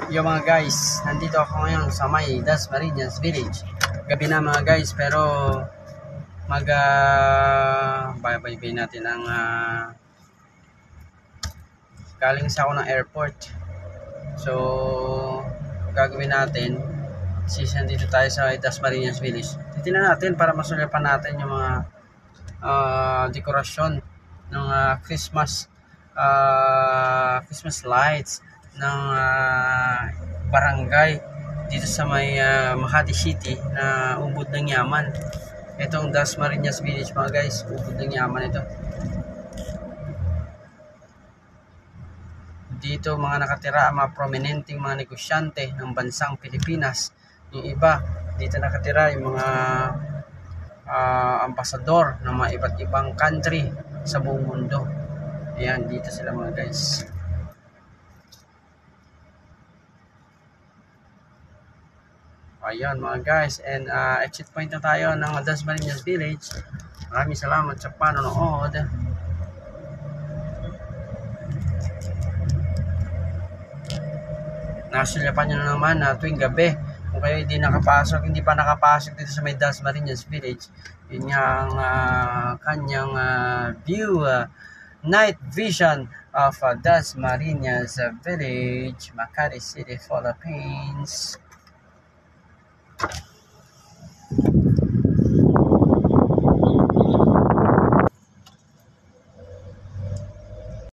Yo mga guys, nandito ako ngayon sa may Dasmariñas Village. Gabi na mga guys, pero baybay natin ang galing sa ako ng airport. So gagawin natin, nandito tayo sa Dasmariñas Village. Titingnan natin para masulapan natin yung mga dekorasyon ng Christmas lights ng barangay dito sa may Makati City na Ubod ng Yaman. Itong Dasmariñas Village mga guys, Ubod ng Yaman ito. Dito mga nakatira ang mga prominenteng mga negosyante ng bansang Pilipinas. Yung iba dito nakatira yung mga ambasador ng mga iba't ibang country sa buong mundo. Ayan, dito sila mga guys. Ayan mga guys, and exit point na tayo ng Dasmariñas Village. Maraming salamat sa panonood. Nasulyapan nyo na naman na tuwing gabi kung kayo hindi pa nakapasok dito sa may Dasmariñas Village. Yun nga ang kanyang view, night vision of Dasmariñas Village, Makati City, Philippines.